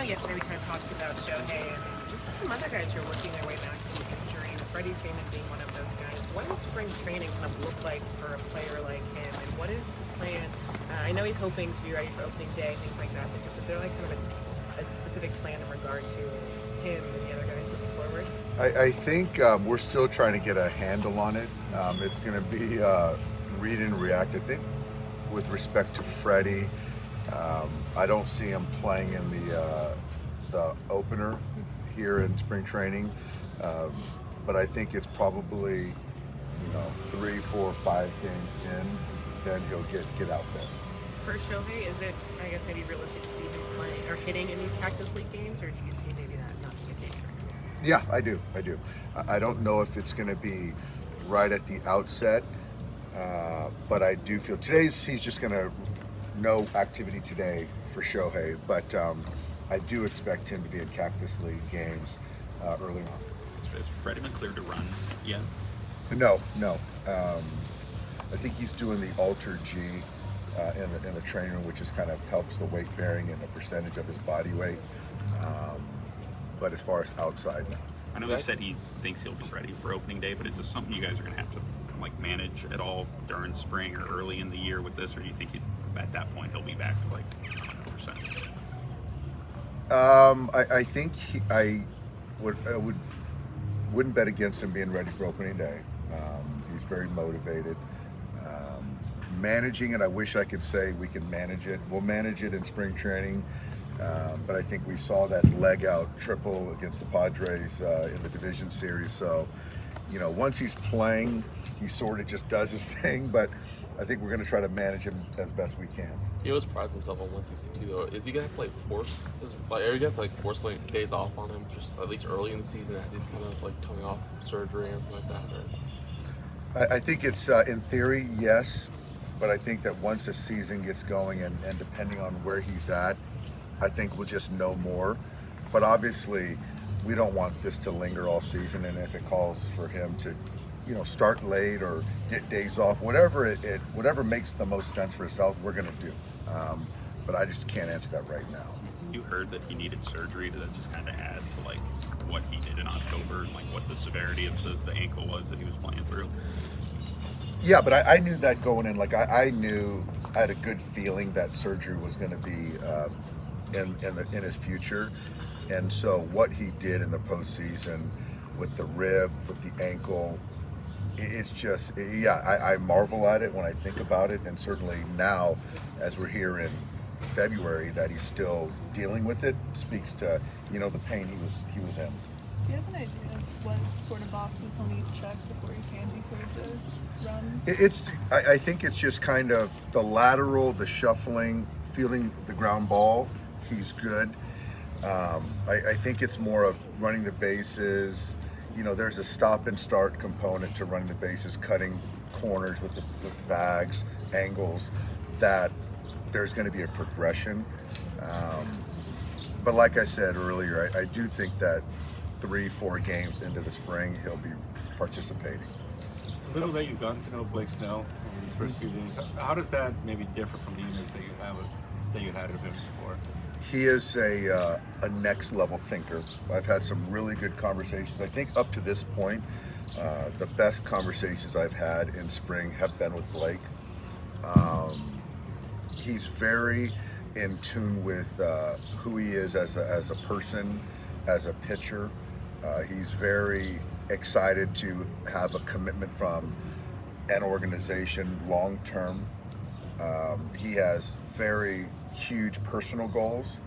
know yesterday we kind of talked about Shohei and just some other guys who are working their way back from injury, Freddie Freeman being one of those guys. What does spring training kind of look like for a player like him, and what is the plan? I know he's hoping to be ready for opening day, things like that, but just if there like kind of a specific plan in regard to him and the other guys looking forward? I think we're still trying to get a handle on it. It's going to be read and react. I think with respect to Freddie, I don't see him playing in the opener here in spring training, but I think it's probably 3, 4, 5 games in, then he'll get out there. For Shohei, is it, I guess, maybe realistic to see him playing or hitting in these Cactus League games, or do you see maybe that not being a case? Yeah, I do. I don't know if it's going to be right at the outset, but I do feel he's just going to no activity today for Shohei, but I do expect him to be in Cactus League games early on. Is Freddie cleared to run yet? No. I think he's doing the Alter G in the training room, which is kind of helps the weight bearing and the percentage of his body weight. But as far as outside, no. I know he said he thinks he'll be ready for opening day, but is this something you guys are going to have to manage at all during spring or early in the year with this, or do you think at that point he'll be back to 100%? I think I wouldn't bet against him being ready for opening day. He's very motivated. Managing it, I wish I could say we can manage it. We'll manage it in spring training, but I think we saw that leg out triple against the Padres in the division series. So, once he's playing, he sort of just does his thing, but I think we're going to try to manage him as best we can. He always prides himself on 162 though. Is he going to force his, are you going to force days off on him, just at least early in the season as he's kind of coming off surgery or anything like that? Or? I think it's in theory, yes, but I think that once the season gets going and depending on where he's at, I think we'll just know more. But obviously, we don't want this to linger all season, and if it calls for him to start late or get days off, whatever makes the most sense for his health, we're going to do. But I just can't answer that right now. You heard that he needed surgery. Did that just kind of add to what he did in October and what the severity of the ankle was that he was playing through? Yeah, but I knew that going in. I knew, I had a good feeling that surgery was going to be in his future. And so what he did in the postseason with the rib, with the ankle, it's just, I marvel at it when I think about it. And certainly now, as we're here in February, that he's still dealing with it speaks to, the pain he was in. Do you have an idea of what sort of boxes he'll need to check before he can be cleared to run? I think it's just kind of the lateral, the shuffling, feeling the ground ball. He's good. I think it's more of running the bases. There's a stop and start component to running the bases, cutting corners with the bags, angles, that there's going to be a progression. But like I said earlier, I do think that 3, 4 games into the spring, he'll be participating. A little bit you've gotten to know Blake Snell in these first few days. How does that maybe differ from the image that you had of him before? He is a next level thinker. I've had some really good conversations. I think up to this point, the best conversations I've had in spring have been with Blake. He's very in tune with who he is as a person, as a pitcher. He's very excited to have a commitment from an organization long term. He has very huge personal goals.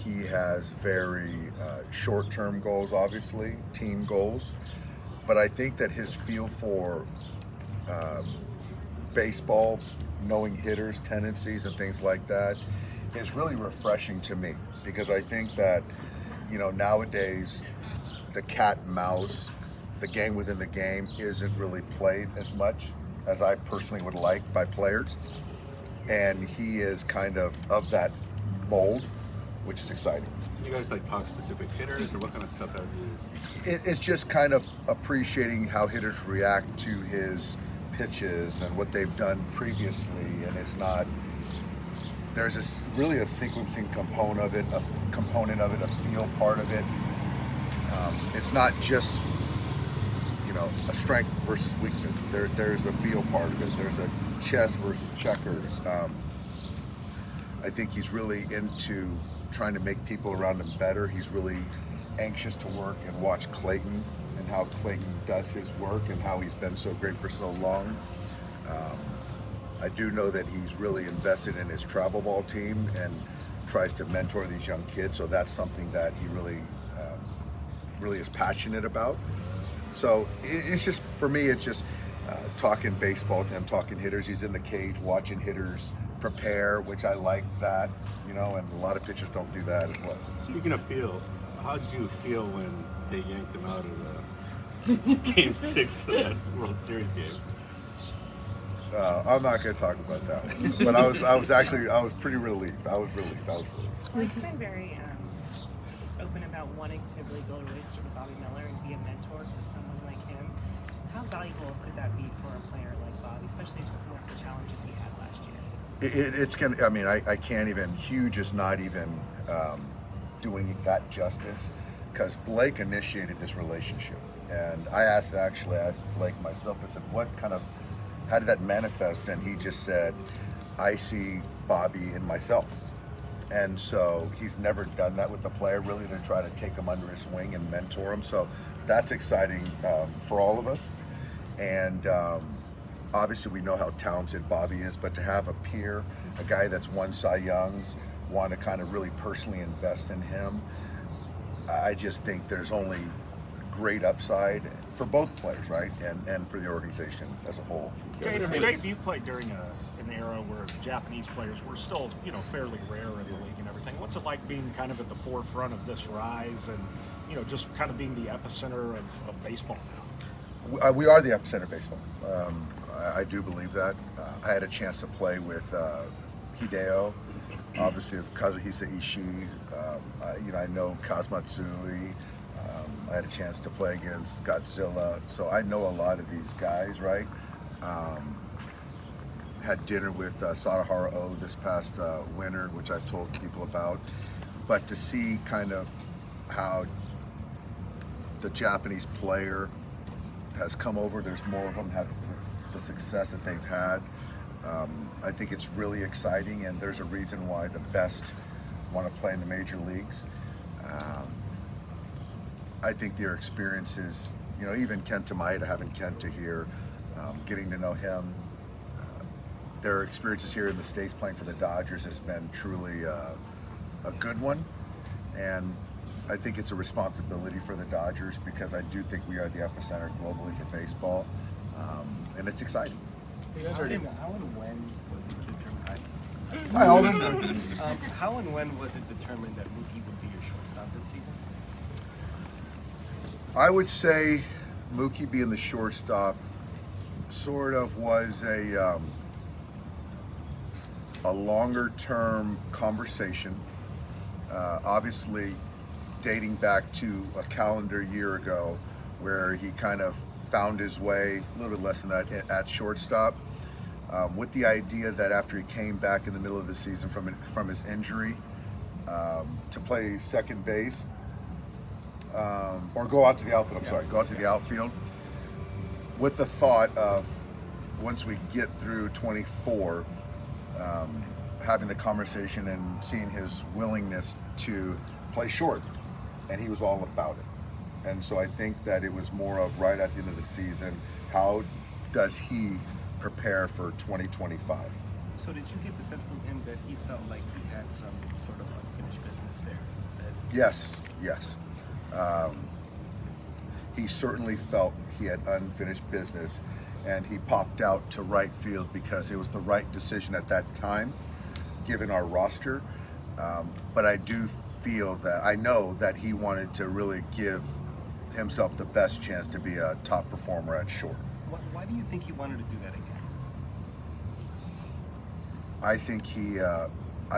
He has very short-term goals, obviously, team goals. But I think that his feel for baseball, knowing hitters' tendencies and things like that, is really refreshing to me, because I think that nowadays the cat and mouse, the game within the game, isn't really played as much as I personally would like by players. And he is kind of that mold, which is exciting. You guys talk specific hitters, or what kind of stuff that is? It's just kind of appreciating how hitters react to his pitches and what they've done previously, and it's not there's really a sequencing component of it, a feel part of it. It's not just a strength versus weakness. There's a feel part of it. There's a chess versus checkers. I think he's really into trying to make people around him better. He's really anxious to work and watch Clayton and how Clayton does his work and how he's been so great for so long. I do know that he's really invested in his travel ball team and tries to mentor these young kids. So that's something that he really is passionate about. So it's just, for me, it's just talking baseball with him, talking hitters. He's in the cage watching hitters prepare, which I like that, and a lot of pitchers don't do that as well. Speaking of feel, how did you feel when they yanked him out of the Game 6 of that World Series game? I'm not going to talk about that one. But I was pretty relieved. I was relieved. Blake's been very just open about wanting to really build a relationship with Bobby Miller and be a mentor to someone like him. How valuable could that be for a player like Bobby, especially just with the challenges he had last year? It's going to, I can't even, Huge is not even doing that justice, because Blake initiated this relationship. And I asked Blake myself, I said, how did that manifest? And he just said, I see Bobby in myself. And so he's never done that with the player, really, to try to take him under his wing and mentor him. So that's exciting for all of us. And obviously we know how talented Bobby is, but to have a peer, a guy that's won Cy Youngs, want to kind of really personally invest in him, I just think there's only great upside for both players, right? And for the organization as a whole. Dave, you played during an era where Japanese players were still, fairly rare in the league and everything. What's it like being kind of at the forefront of this rise and, just kind of being the epicenter of baseball now? We are the epicenter of baseball. I do believe that. I had a chance to play with Hideo, obviously with Kazuhisa Ishii. I know Kazmatsui. I had a chance to play against Godzilla, so I know a lot of these guys, right? Had dinner with Sadahara O this past winter, which I've told people about. But to see kind of how the Japanese player has come over, there's more of them, have the success that they've had. I think it's really exciting, and there's a reason why the best want to play in the major leagues. I think their experiences, even Kenta Maeda, having Kenta here, getting to know him, their experiences here in the States playing for the Dodgers has been truly a good one. And I think it's a responsibility for the Dodgers, because I do think we are the epicenter globally for baseball, and it's exciting. How and when was it determined? Hi, Alden. How and when was it determined that Mookie would be your shortstop this season? I would say Mookie being the shortstop sort of was a longer-term conversation. Obviously, dating back to a calendar year ago, where he kind of found his way, a little bit less than that, at shortstop, with the idea that after he came back in the middle of the season from his injury, to play second base, or go out to the outfield, go out to the outfield, with the thought of, once we get through 24, having the conversation and seeing his willingness to play short, and he was all about it. And so I think that it was more of, right at the end of the season, how does he prepare for 2025? So did you get the sense from him that he felt like he had some sort of unfinished business there? Yes. He certainly felt he had unfinished business, and he popped out to right field because it was the right decision at that time, given our roster. But I do feel that, I know that he wanted to really give himself the best chance to be a top performer at short. Why do you think he wanted to do that again? I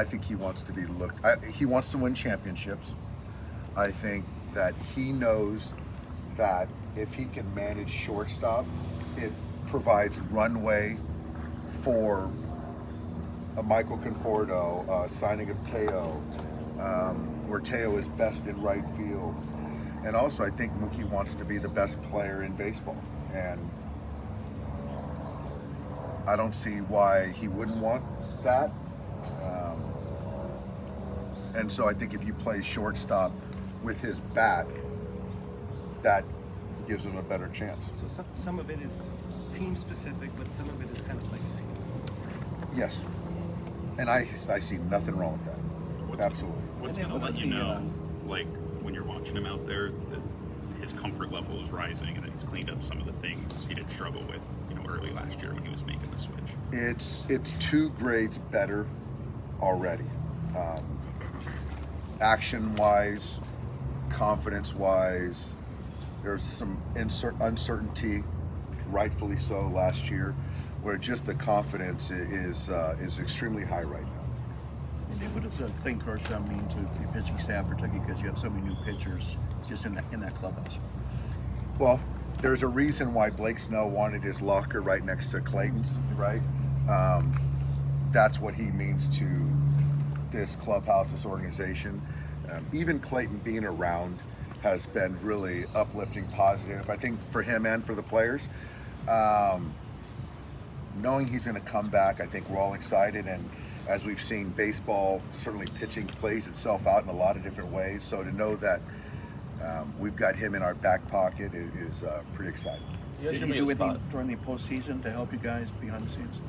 think he wants to be looked. He wants to win championships. I think that he knows that if he can manage shortstop, it provides runway for a Michael Conforto, signing of Teo, where Teo is best in right field. And also, I think Mookie wants to be the best player in baseball. And I don't see why he wouldn't want that. And so I think if you play shortstop with his bat, that gives him a better chance. So some of it is team specific, but some of it is kind of legacy. Yes. And I see nothing wrong with that. Absolutely. What's And then going to what let about you the, know, like when you're watching him out there, that his comfort level is rising and that he's cleaned up some of the things he did struggle with, early last year when he was making the switch? It's 2 grades better already. Action-wise, confidence-wise, there's some uncertainty, rightfully so, last year, where just the confidence is extremely high right now. And what does Clayton Kershaw mean to your pitching staff, particularly because you have so many new pitchers just in that clubhouse? Well, there's a reason why Blake Snell wanted his locker right next to Clayton's, right? That's what he means to this clubhouse, this organization. Even Clayton being around has been really uplifting, positive, I think, for him and for the players. Knowing he's going to come back, I think we're all excited. And as we've seen, baseball, certainly pitching, plays itself out in a lot of different ways. So to know that we've got him in our back pocket is pretty exciting. Did he do anything during the postseason to help you guys behind the scenes?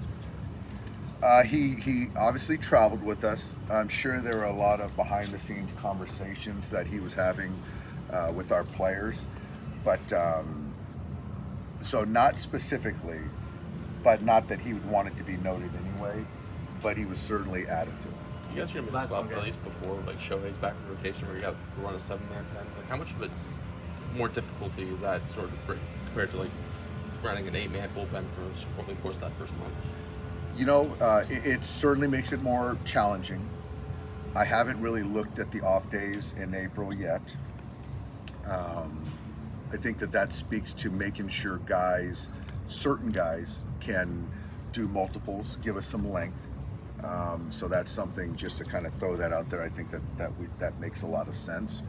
He obviously traveled with us. I'm sure there were a lot of behind the scenes conversations that he was having with our players, but so not specifically, but not that he would want it to be noted anyway, but he was certainly added to it. You guys remember this about at least before, like Shohei's back in rotation where you got to run a 7-man pen? Like, how much of it more difficulty is that sort of compared to like running an 8-man bullpen for over the course of that first month? It certainly makes it more challenging. I haven't really looked at the off days in April yet. I think that speaks to making sure certain guys can do multiples, give us some length. So that's something just to kind of throw that out there. I think that makes a lot of sense.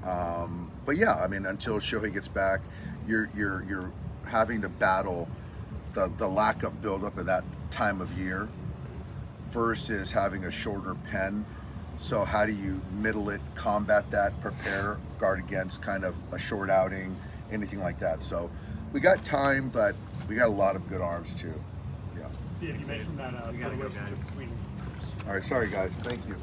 But yeah, I mean, until Shohei gets back, you're having to battle the lack of buildup at that time of year versus having a shorter pen. So how do you middle it, combat that, prepare, guard against kind of a short outing, anything like that. So we got time, but we got a lot of good arms too. Yeah. Yeah, you mentioned that relationship between. All right, sorry guys. Thank you.